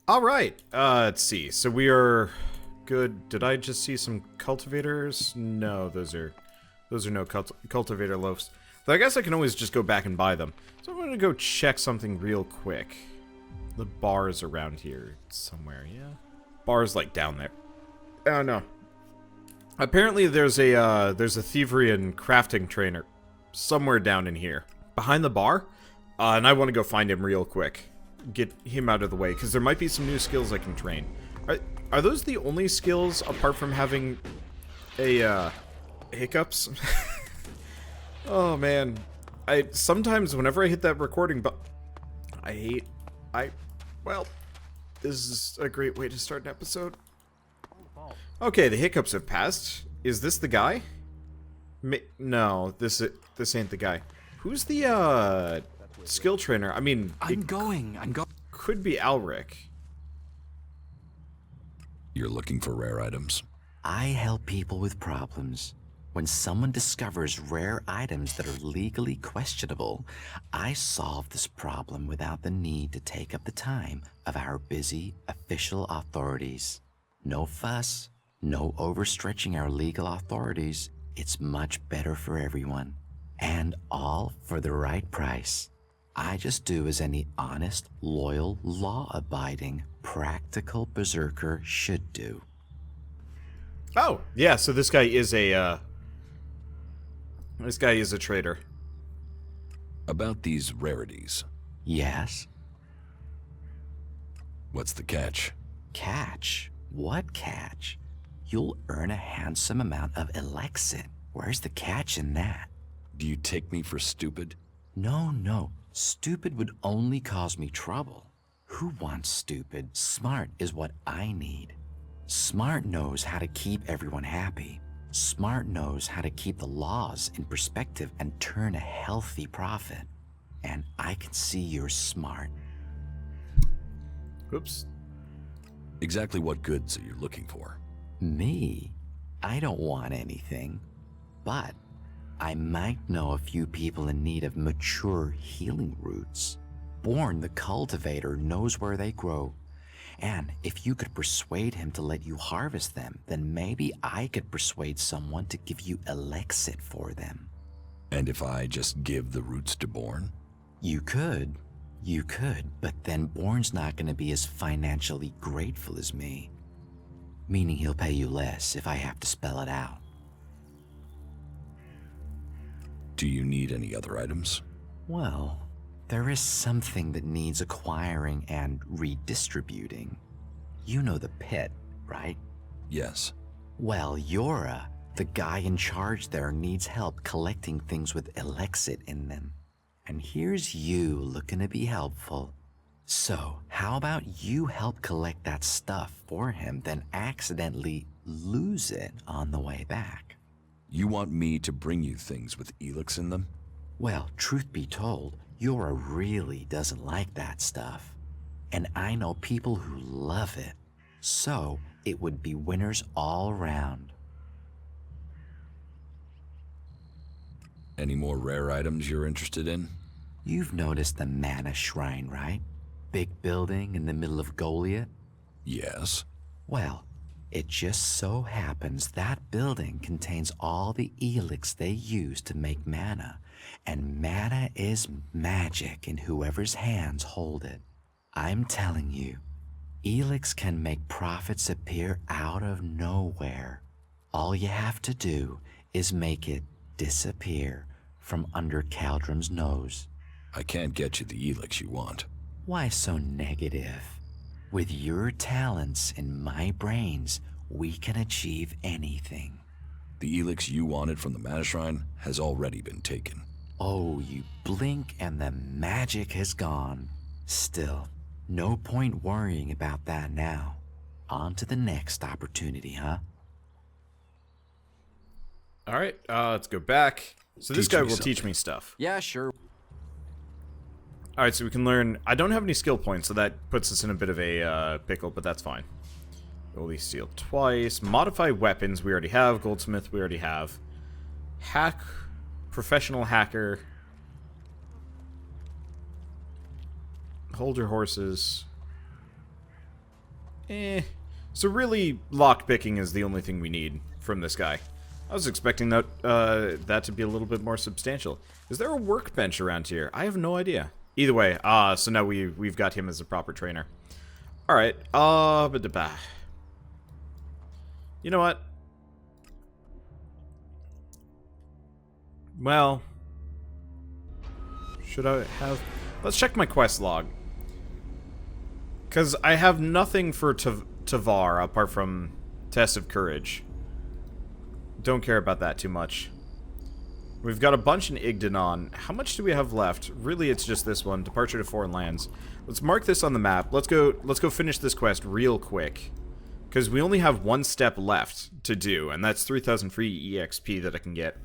All right. Let's see. So we are good. Did I just see some cultivators? No, those are no cultivator loaves. But I guess I can always just go back and buy them. So I'm gonna go check something real quick. The bar is around here somewhere. Yeah, bar's like down there. Oh no. Apparently there's a thievery and crafting trainer somewhere down in here behind the bar, and I want to go find him real quick. Get him out of the way, because there might be some new skills I can train. Are those the only skills, apart from having a, hiccups? Oh, man. Sometimes, whenever I hit that recording button, well, this is a great way to start an episode. Okay, the hiccups have passed. Is this the guy? No, this ain't the guy. Who's the, skill trainer? I mean, I'm going. Could be Alric. You're looking for rare items? I help people with problems. When someone discovers rare items that are legally questionable, I solve this problem without the need to take up the time of our busy official authorities. No fuss, no overstretching our legal authorities. It's much better for everyone. And all for the right price. I just do as any honest, loyal, law-abiding, practical berserker should do. Oh, yeah, so this guy is a, trader. About these rarities. Yes? What's the catch? Catch? What catch? You'll earn a handsome amount of Elex. Where's the catch in that? Do you take me for stupid? No. Stupid would only cause me trouble. Who wants stupid? Smart is what I need. Smart knows how to keep everyone happy. Smart knows how to keep the laws in perspective and turn a healthy profit. And I can see you're smart. Oops. Exactly what goods are you looking for? Me? I don't want anything. But I might know a few people in need of mature healing roots. Born the cultivator knows where they grow. And if you could persuade him to let you harvest them, then maybe I could persuade someone to give you Elexit for them. And if I just give the roots to Born? You could, but then Born's not going to be as financially grateful as me. Meaning he'll pay you less if I have to spell it out. Do you need any other items? Well, there is something that needs acquiring and redistributing. You know the pit, right? Yes. Well, Yora, the guy in charge there, needs help collecting things with Elexit in them. And here's you looking to be helpful. So, how about you help collect that stuff for him, then accidentally lose it on the way back? You want me to bring you things with Elex in them? Well, truth be told, Yora really doesn't like that stuff. And I know people who love it. So, it would be winners all around. Any more rare items you're interested in? You've noticed the Mana Shrine, right? Big building in the middle of Goliath? Yes. Well, it just so happens that building contains all the Elex they use to make mana, and mana is magic in whoever's hands hold it. I'm telling you, Elex can make profits appear out of nowhere. All you have to do is make it disappear from under Caldrum's nose. I can't get you the Elex you want. Why so negative? With your talents and my brains, we can achieve anything. The Elex you wanted from the Mana Shrine has already been taken. Oh, you blink and the magic has gone. Still, no point worrying about that now. On to the next opportunity, huh? Alright, let's go back. So this guy will something. teach me stuff. Yeah, sure. Alright, so we can learn... I don't have any skill points, so that puts us in a bit of a pickle, but that's fine. Holy Steel twice. Modify weapons we already have. Goldsmith we already have. Hack... Professional hacker. Hold your horses. So really, lockpicking is the only thing we need from this guy. I was expecting that that to be a little bit more substantial. Is there a workbench around here? I have no idea. Either way, so now we've got him as a proper trainer. All right. You know what? Well, should I have? Let's check my quest log. Because I have nothing for Tavar apart from Test of Courage. Don't care about that too much. We've got a bunch in Igdanon. How much do we have left? Really, it's just this one. Departure to Foreign Lands. Let's mark this on the map. Let's go finish this quest real quick. Because we only have one step left to do, and that's 3,000 free EXP that I can get.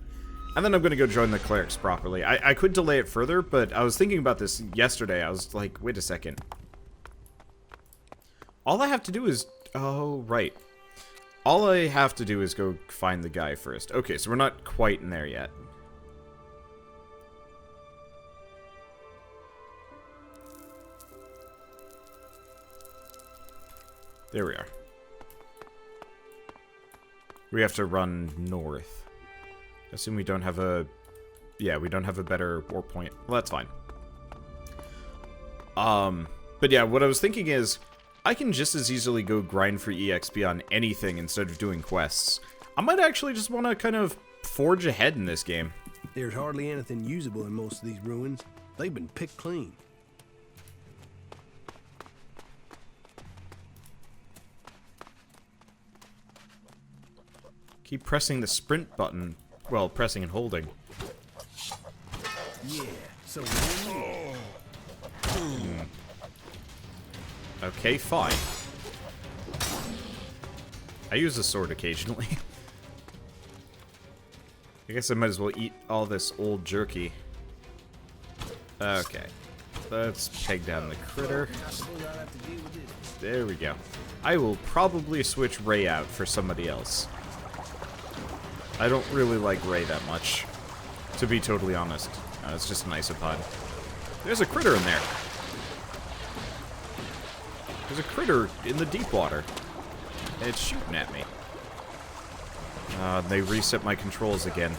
And then I'm going to go join the Clerics properly. I could delay it further, but I was thinking about this yesterday. I was like, wait a second. All I have to do is... Oh, right. All I have to do is go find the guy first. Okay, so we're not quite in there yet. There we are. We have to run north. I assume we don't have a... Yeah, we don't have a better war point. Well, that's fine. But yeah, what I was thinking is, I can just as easily go grind for EXP on anything instead of doing quests. I might actually just want to kind of forge ahead in this game. There's hardly anything usable in most of these ruins. They've been picked clean. Keep pressing the sprint button. Well, pressing and holding. Yeah, so... Okay, fine. I use a sword occasionally. I guess I might as well eat all this old jerky. Okay. Let's peg down the critter. There we go. I will probably switch Ray out for somebody else. I don't really like Ray that much, to be totally honest. It's just an isopod. There's a critter in there. There's a critter in the deep water. And it's shooting at me. They reset my controls again.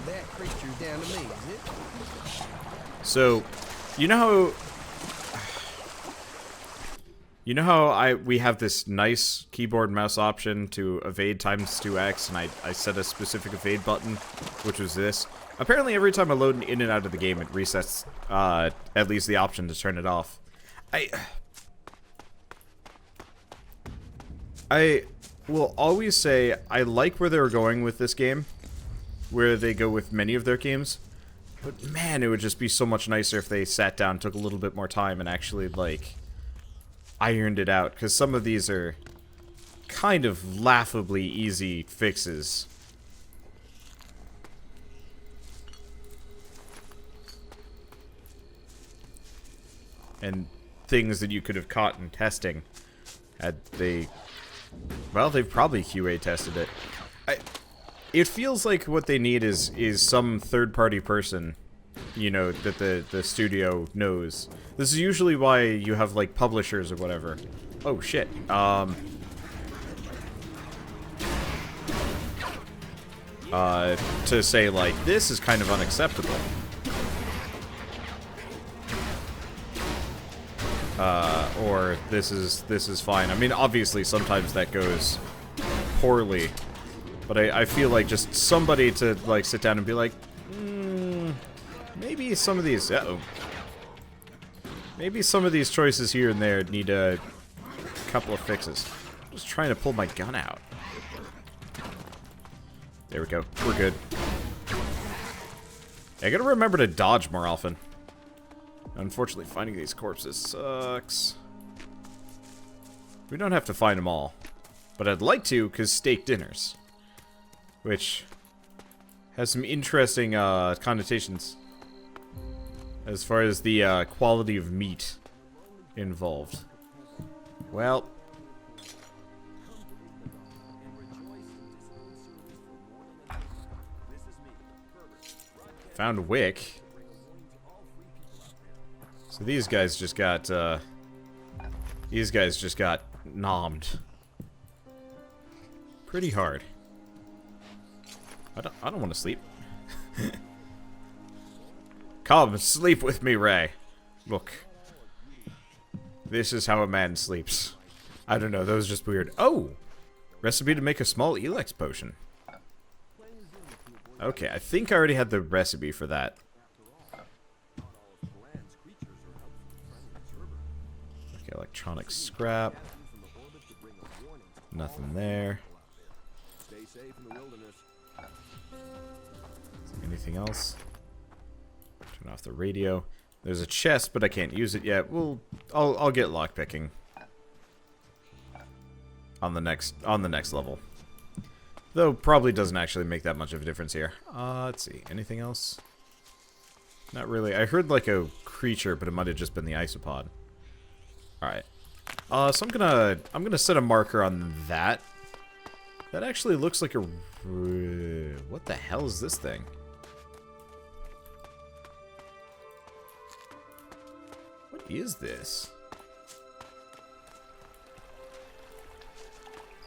That creature's down to me, is it? So, you know how... You know how we have this nice keyboard mouse option to evade times 2x, and I set a specific evade button, which was this? Apparently every time I load in and out of the game, it resets at least the option to turn it off. I will always say I like where they're going with this game, where they go with many of their games, but man, it would just be so much nicer if they sat down, took a little bit more time, and actually, like... ironed it out, because some of these are kind of laughably easy fixes. And things that you could have caught in testing had they... Well, they've probably QA tested it. It feels like what they need is some third-party person, you know, that the studio knows. This is usually why you have, like, publishers or whatever. Oh, shit. To say, like, this is kind of unacceptable. Or this is fine. I mean, obviously, sometimes that goes poorly. But I feel like just somebody to, like, sit down and be like, maybe some of these... Uh-oh. Maybe some of these choices here and there need a couple of fixes. I'm just trying to pull my gun out. There we go. We're good. I gotta remember to dodge more often. Unfortunately, finding these corpses sucks. We don't have to find them all. But I'd like to, because steak dinners. Which has some interesting connotations as far as the quality of meat involved. Well, found a wick. So these guys just got These guys just got nommed. Pretty hard. I don't want to sleep. Come, sleep with me, Ray. Look. This is how a man sleeps. I don't know, that was just weird. Oh! Recipe to make a small Elex potion. Okay, I think I already had the recipe for that. Okay, electronic scrap. Nothing there. Anything else? Turn off the radio. There's a chest, but I can't use it yet. I'll get lockpicking on the next level. Though probably doesn't actually make that much of a difference here. Let's see. Anything else? Not really. I heard like a creature, but it might have just been the isopod. All right. So I'm gonna set a marker on that. That actually looks like a. What the hell is this thing? What is this?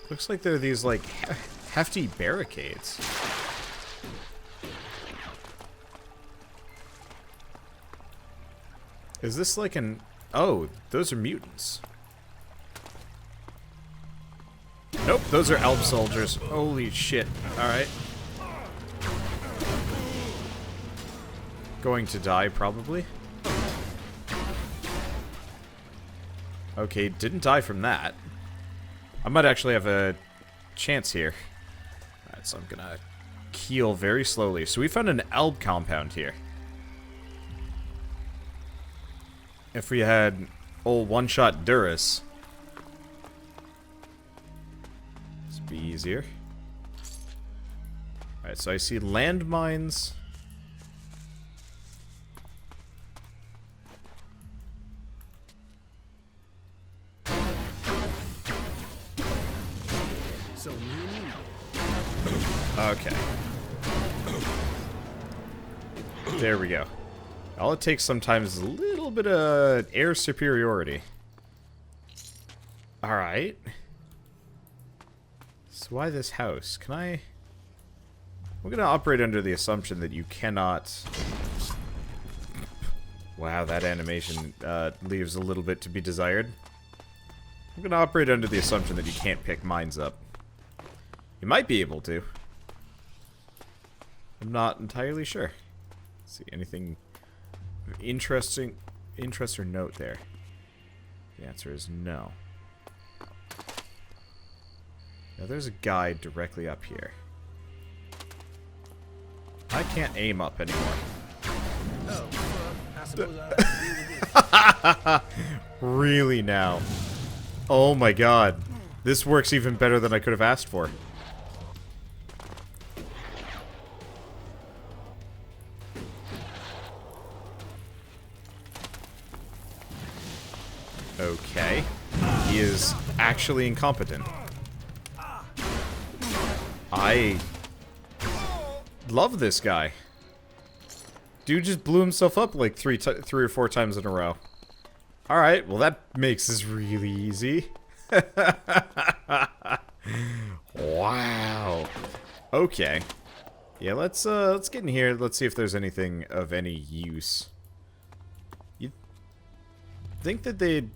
Looks like they're these like hefty barricades. Is this like an... Oh, those are mutants. Nope, those are elf soldiers. Holy shit. Alright. Going to die, probably. Okay, didn't die from that. I might actually have a chance here. Alright, so I'm gonna keel very slowly. So we found an elb compound here. If we had old one-shot Durus, this would be easier. Alright, so I see landmines. Okay. There we go. All it takes sometimes is a little bit of air superiority. Alright. So why this house? Can I... I'm gonna operate under the assumption that you cannot... Wow, that animation leaves a little bit to be desired. I'm gonna operate under the assumption that you can't pick mines up. You might be able to. I'm not entirely sure. Let's see, anything interest or note there? The answer is no. Now there's a guide directly up here. I can't aim up anymore. Oh, I suppose I Really now? Oh my god. This works even better than I could have asked for. Okay. He is actually incompetent. I love this guy. Dude just blew himself up like three or four times in a row. Alright, well that makes this really easy. Wow. Okay. Yeah, let's get in here. Let's see if there's anything of any use. You'd think that they'd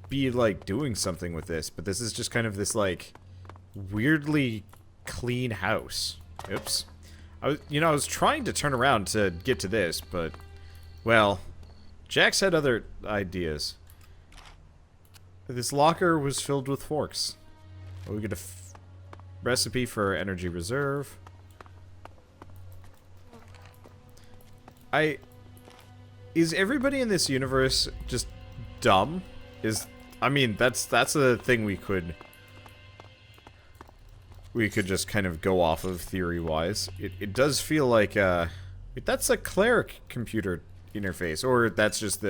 be like doing something with this, but this is just kind of this like weirdly clean house. Oops. I was trying to turn around to get to this, but well, Jax had other ideas. This locker was filled with forks. Oh, we get a recipe for energy reserve. Is everybody in this universe just dumb? I mean, that's a thing we could just kind of go off of theory-wise. It does feel like that's a Cleric computer interface, or that's just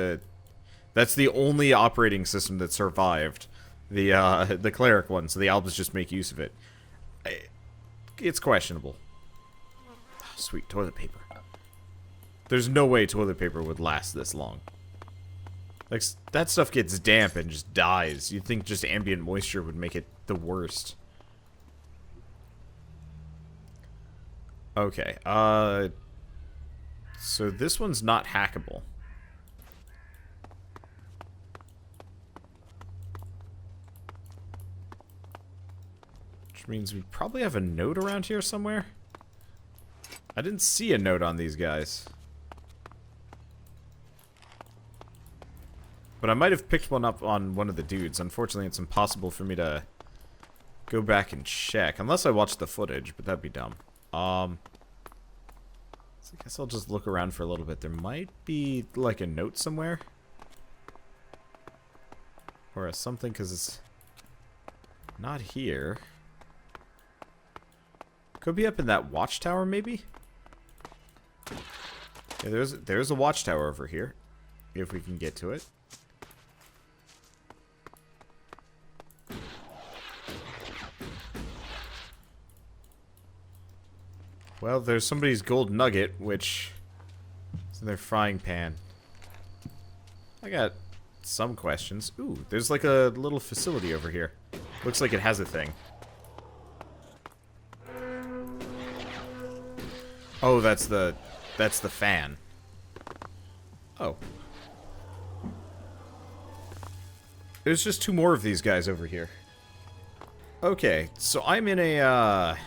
that's the only operating system that survived the Cleric one, so the Albs just make use of it. It's questionable. Sweet toilet paper. There's no way toilet paper would last this long. Like, that stuff gets damp and just dies. You'd think just ambient moisture would make it the worst. Okay, so this one's not hackable. Which means we probably have a note around here somewhere. I didn't see a note on these guys. But I might have picked one up on one of the dudes. Unfortunately, it's impossible for me to go back and check. Unless I watch the footage, but that'd be dumb. So I guess I'll just look around for a little bit. There might be, like, a note somewhere. Or a something, because it's not here. Could be up in that watchtower, maybe? Yeah, there's a watchtower over here. If we can get to it. Well, there's somebody's gold nugget, which is in their frying pan. I got some questions. Ooh, there's like a little facility over here. Looks like it has a thing. Oh, that's the fan. Oh. There's just 2 more of these guys over here. Okay, so I'm in a,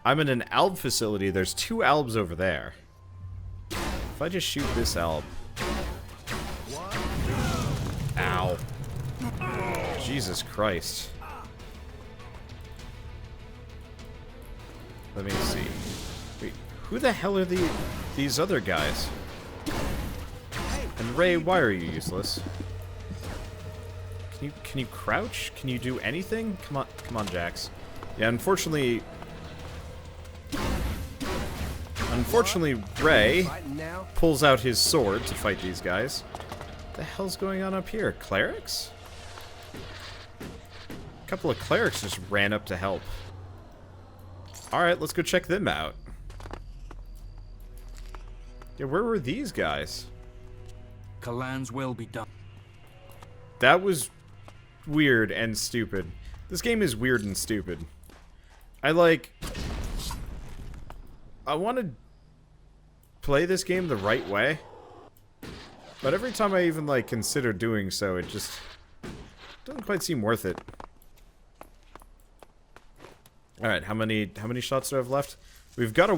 I'm in an alb facility. There's 2 albs over there. If I just shoot this alb. Ow. Jesus Christ. Let me see. Wait, who the hell are these other guys? And Ray, why are you useless? Can you crouch? Can you do anything? Come on, Jax. Yeah, unfortunately, Ray pulls out his sword to fight these guys. What the hell's going on up here? Clerics? A couple of clerics just ran up to help. Alright, let's go check them out. Yeah, where were these guys? Kalan's will be done. That was weird and stupid. This game is weird and stupid. I want to play this game the right way, but every time I even, like, consider doing so, it just doesn't quite seem worth it. Alright, how many shots do I have left? We've got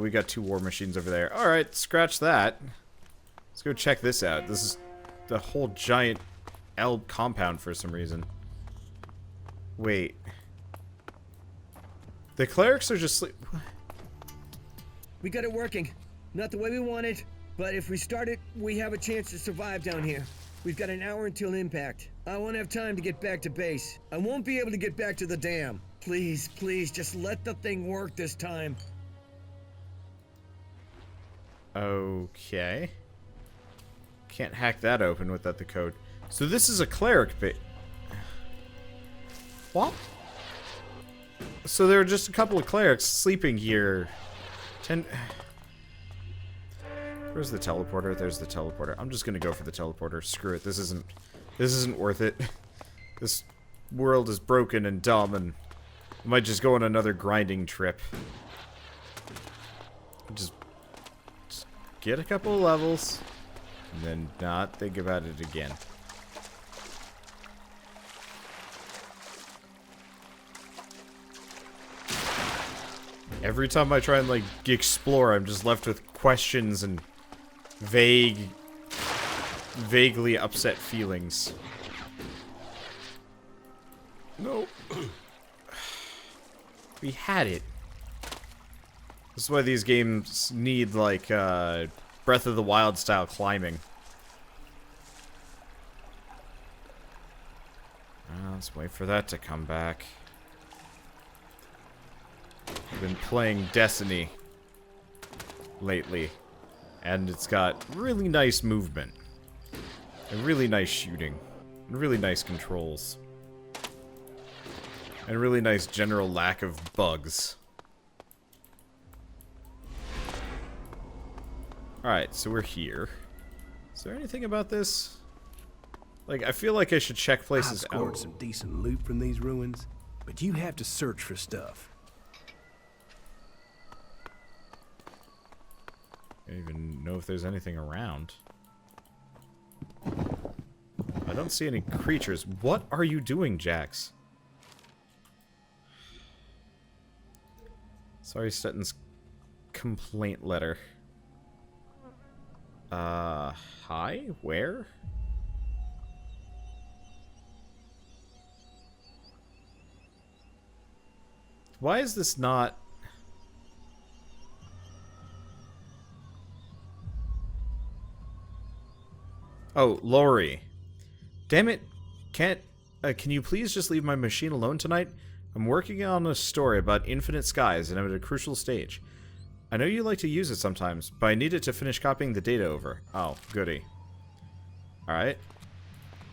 we got 2 war machines over there. Alright, scratch that. Let's go check this out. This is the whole giant Elb compound for some reason. Wait. The clerics are just sleep. We got it working. Not the way we wanted, but if we start it, we have a chance to survive down here. We've got an hour until impact. I won't have time to get back to base. I won't be able to get back to the dam. Please, please, just let the thing work this time. Okay. Can't hack that open without the code. So this is a cleric bit. What? So there are just a couple of clerics sleeping here. Where's the teleporter? There's the teleporter. I'm just gonna go for the teleporter. Screw it. This isn't worth it. This world is broken and dumb, and I might just go on another grinding trip. Just get a couple of levels, and then not think about it again. Every time I try and, like, explore, I'm just left with questions and vaguely upset feelings. No. We had it. This is why these games need, like, Breath of the Wild style climbing. Let's wait for that to come back. I've been playing Destiny lately, and it's got really nice movement, and really nice shooting, and really nice controls, and really nice general lack of bugs. Alright, so we're here. Is there anything about this? Like, I feel like I should check I've places scored out. some decent loot from these ruins, but you have to search for stuff. I don't even know if there's anything around. I don't see any creatures. What are you doing, Jax? Sorry, Stetton's complaint letter. Hi? Where? Why is this not... Oh, Lori. Damn it. Can you please just leave my machine alone tonight? I'm working on a story about infinite skies and I'm at a crucial stage. I know you like to use it sometimes, but I need it to finish copying the data over. Oh, goody. Alright.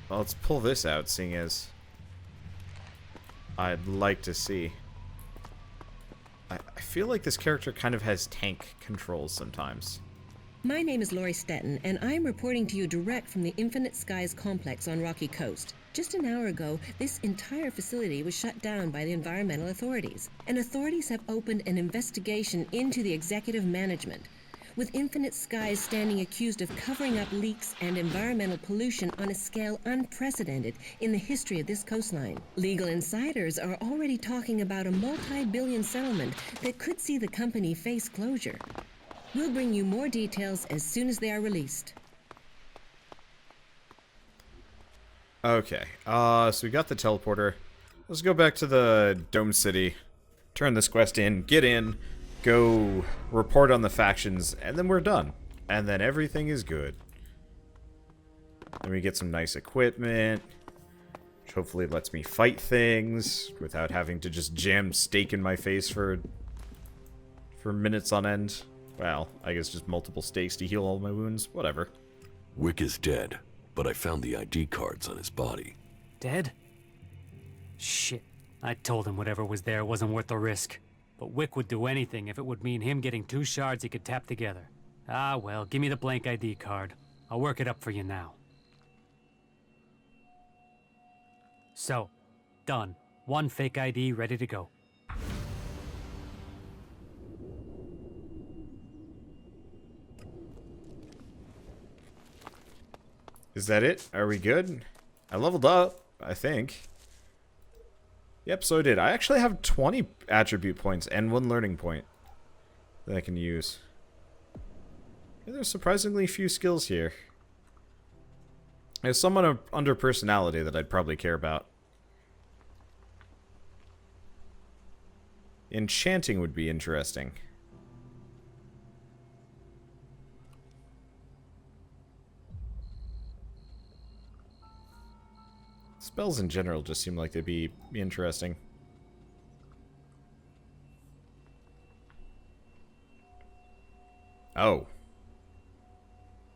Well, let's pull this out, seeing as I'd like to see. I feel like this character kind of has tank controls sometimes. My name is Lori Stetton, and I'm reporting to you direct from the Infinite Skies complex on Rocky Coast. Just an hour ago, this entire facility was shut down by the environmental authorities, and authorities have opened an investigation into the executive management, with Infinite Skies standing accused of covering up leaks and environmental pollution on a scale unprecedented in the history of this coastline. Legal insiders are already talking about a multi-billion settlement that could see the company face closure. We'll bring you more details as soon as they are released. Okay, so we got the teleporter. Let's go back to the Dome City, turn this quest in, get in, go report on the factions, and then we're done. And then everything is good. Then we get some nice equipment, which hopefully lets me fight things without having to just jam steak in my face for minutes on end. Well, I guess just multiple steaks to heal all my wounds, whatever. Wick is dead, but I found the ID cards on his body. Dead? Shit. I told him whatever was there wasn't worth the risk. But Wick would do anything if it would mean him getting 2 shards he could tap together. Ah, well, give me the blank ID card. I'll work it up for you now. So, done. 1 fake ID ready to go. Is that it? Are we good? I leveled up, I think. Yep, so I did. I actually have 20 attribute points and 1 learning point that I can use. Yeah, there's surprisingly few skills here. There's someone under personality that I'd probably care about. Enchanting would be interesting. Spells in general just seem like they'd be interesting. Oh.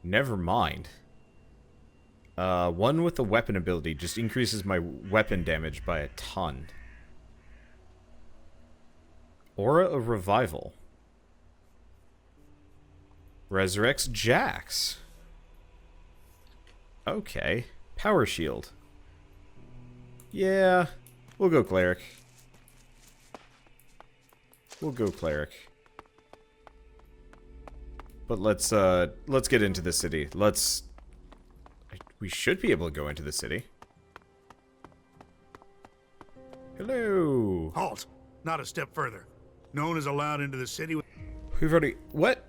Never mind. 1 with the weapon ability just increases my weapon damage by a ton. Aura of Revival. Resurrects Jax. Okay. Power Shield. Yeah, we'll go Cleric. We'll go Cleric. But let's get into the city. We should be able to go into the city. Hello. Halt! Not a step further. No one is allowed into the city. We've already... What?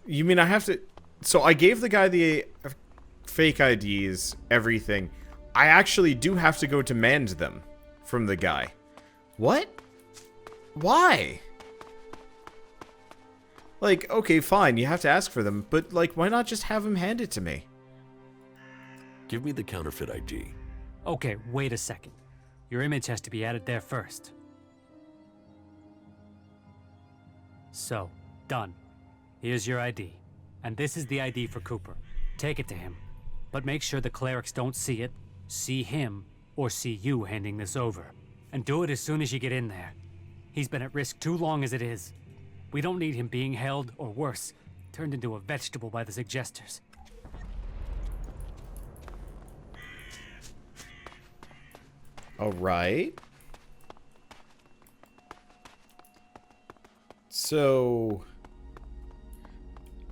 You mean I have to... So I gave the guy the fake IDs, everything. I actually do have to go demand them from the guy. What? Why? Like, okay, fine, you have to ask for them, but, like, why not just have him hand it to me? Give me the counterfeit ID. Okay, wait a second. Your image has to be added there first. So, done. Here's your ID. And this is the ID for Cooper. Take it to him. But make sure the clerics don't see it, see him, or see you handing this over. And do it as soon as you get in there. He's been at risk too long as it is. We don't need him being held, or worse, turned into a vegetable by the suggesters. Alright. So...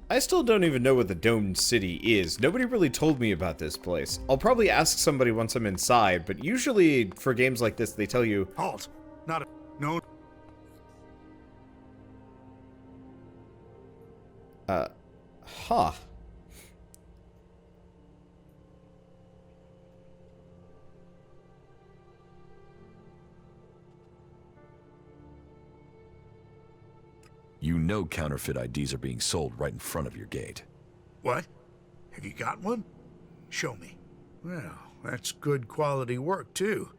I still don't even know what the Domed City is. Nobody really told me about this place. I'll probably ask somebody once I'm inside, but usually for games like this, they tell you... Halt! Not a... No... Huh. You know counterfeit IDs are being sold right in front of your gate. What? Have you got one? Show me. Well, that's good quality work, too.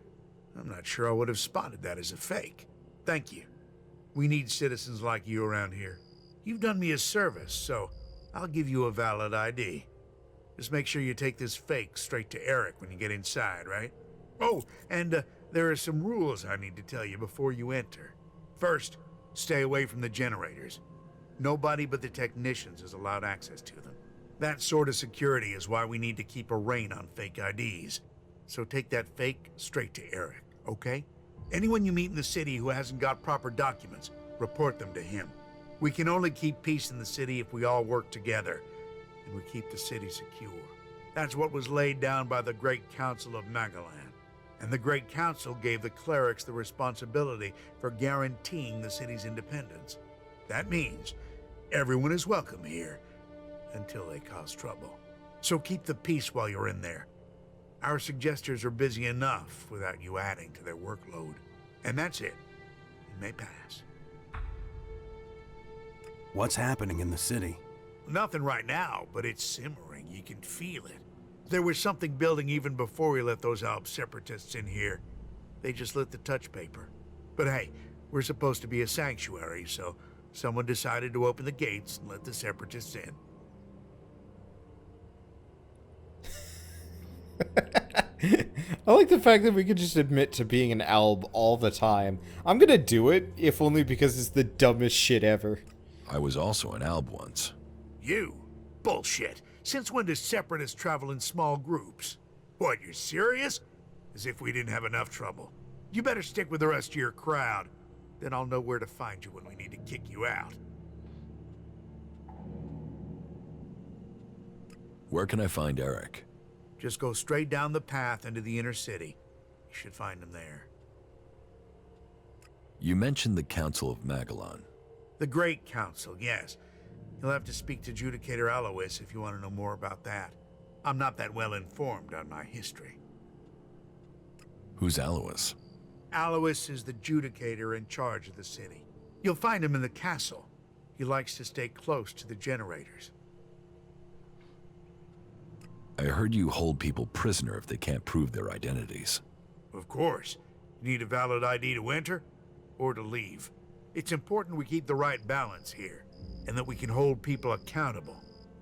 I'm not sure I would have spotted that as a fake. Thank you. We need citizens like you around here. You've done me a service, so I'll give you a valid ID. Just make sure you take this fake straight to Eric when you get inside, right? Oh, and there are some rules I need to tell you before you enter. First, stay away from the generators. Nobody but the technicians is allowed access to them. That sort of security is why we need to keep a rein on fake IDs. So take that fake straight to Eric, okay? Anyone you meet in the city who hasn't got proper documents, report them to him. We can only keep peace in the city if we all work together, and we keep the city secure. That's what was laid down by the Great Council of Magalan. And the Great Council gave the clerics the responsibility for guaranteeing the city's independence. That means everyone is welcome here, until they cause trouble. So keep the peace while you're in there. Our suggesters are busy enough without you adding to their workload. And that's it. You may pass. What's happening in the city? Nothing right now, but it's simmering. You can feel it. There was something building even before we let those Alp separatists in here. They just lit the touch paper. But hey, we're supposed to be a sanctuary, so someone decided to open the gates and let the separatists in. I like the fact that we could just admit to being an alb all the time. I'm gonna do it, if only because it's the dumbest shit ever. I was also an alb once. You? Bullshit. Since when do separatists travel in small groups? What, you're serious? As if we didn't have enough trouble. You better stick with the rest of your crowd. Then I'll know where to find you when we need to kick you out. Where can I find Eric? Just go straight down the path into the inner city. You should find him there. You mentioned the Council of Magalan. The Great Council, yes. You'll have to speak to Judicator Alois if you want to know more about that. I'm not that well informed on my history. Who's Alois? Alois is the Judicator in charge of the city. You'll find him in the castle. He likes to stay close to the generators. I heard you hold people prisoner if they can't prove their identities. Of course. You need a valid ID to enter or to leave. It's important we keep the right balance here, and that we can hold people accountable.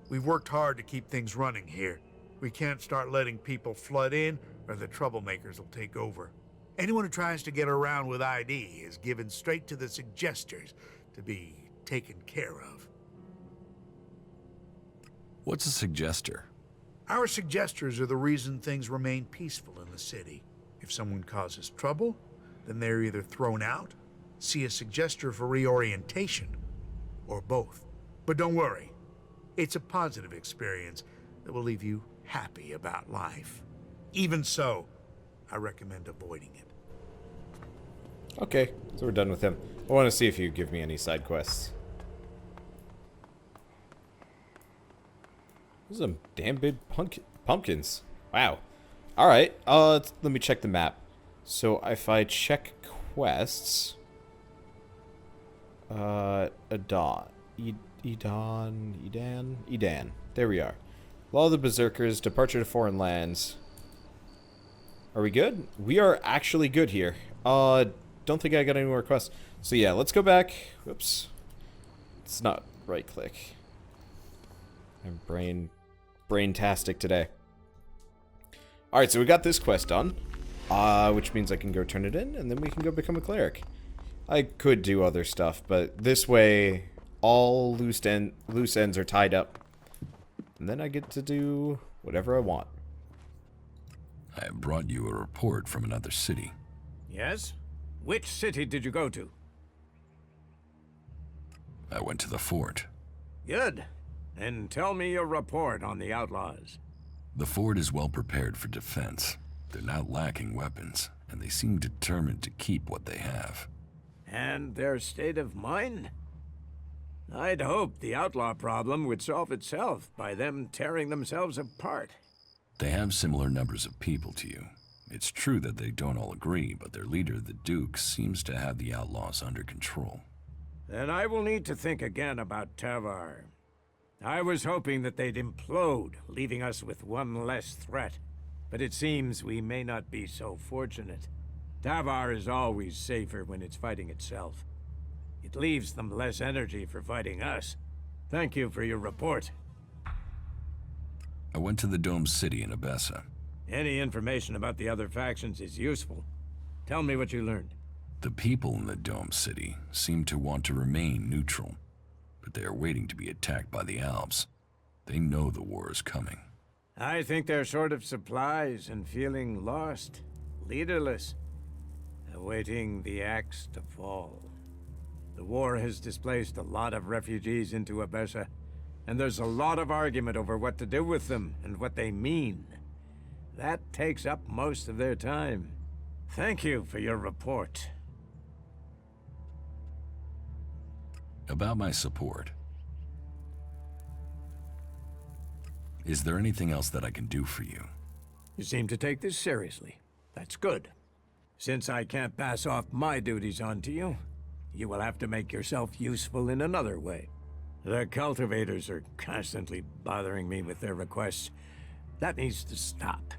We've worked hard to keep things running here. We can't start letting people flood in, or the troublemakers will take over. Anyone who tries to get around with ID is given straight to the suggesters to be taken care of. What's a suggester? Our suggesters are the reason things remain peaceful in the city. If someone causes trouble, then they're either thrown out, see a suggester for reorientation, or both. But don't worry, it's a positive experience that will leave you happy about life. Even so, I recommend avoiding it. Okay, so we're done with him. I want to see if you give me any side quests. Those are some damn big pumpkins. Wow. Alright, let me check the map. So if I check quests... Edan. There we are. Law of the Berserkers, departure to foreign lands. Are we good? We are actually good here. Don't think I got any more quests. So yeah, let's go back. Whoops. It's not right click. I'm brain-tastic today. Alright, so we got this quest done. Which means I can go turn it in, and then we can go become a cleric. I could do other stuff, but this way, all loose ends are tied up. And then I get to do whatever I want. I I have brought you a report from another city. Yes? Which city did you go to? I went to the fort. Good. Then tell me your report on the outlaws. The fort is well prepared for defense. They're not lacking weapons, and they seem determined to keep what they have. And their state of mind? I'd hoped the outlaw problem would solve itself by them tearing themselves apart. They have similar numbers of people to you. It's true that they don't all agree, but their leader, the Duke, seems to have the outlaws under control. Then I will need to think again about Tavar. I was hoping that they'd implode, leaving us with one less threat. But it seems we may not be so fortunate. Tavar is always safer when it's fighting itself. It leaves them less energy for fighting us. Thank you for your report. I went to the Dome City in Abessa. Any information about the other factions is useful. Tell me what you learned. The people in the Dome City seem to want to remain neutral, but they are waiting to be attacked by the Alps. They know the war is coming. I think they're short of supplies and feeling lost, leaderless, awaiting the axe to fall. The war has displaced a lot of refugees into Abessa, and there's a lot of argument over what to do with them and what they mean. That takes up most of their time. Thank you for your report. About my support. Is there anything else that I can do for you? You seem to take this seriously. That's good. Since I can't pass off my duties onto you, you will have to make yourself useful in another way. The cultivators are constantly bothering me with their requests. That needs to stop.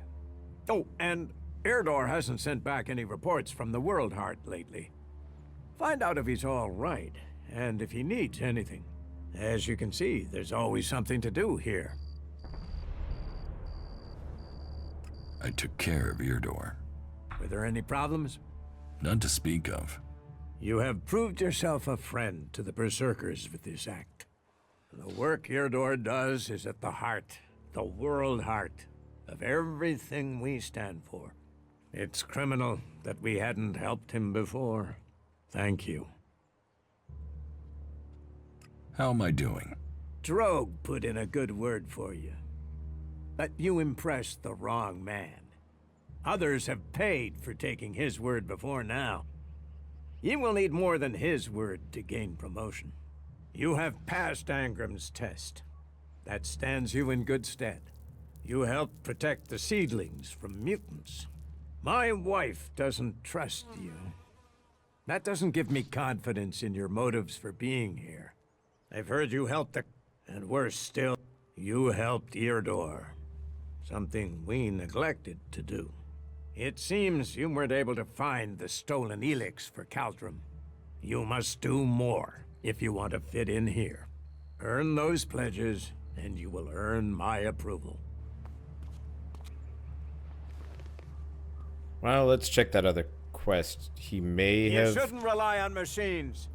Oh, and Irdor hasn't sent back any reports from the World Heart lately. Find out if he's all right, and if he needs anything. As you can see, there's always something to do here. I took care of Irdor. Were there any problems? None to speak of. You have proved yourself a friend to the Berserkers with this act. The work Irdor does is at the heart, the world heart, of everything we stand for. It's criminal that we hadn't helped him before. Thank you. How am I doing? Drogue put in a good word for you. But you impressed the wrong man. Others have paid for taking his word before now. You will need more than his word to gain promotion. You have passed Angram's test. That stands you in good stead. You helped protect the seedlings from mutants. My wife doesn't trust you. That doesn't give me confidence in your motives for being here. I've heard you helped the... and worse still, you helped Irdor. Something we neglected to do. It seems you weren't able to find the stolen Elex for Caldrum. You must do more if you want to fit in here. Earn those pledges, and you will earn my approval. Well, let's check that other quest. He may have... You shouldn't rely on machines.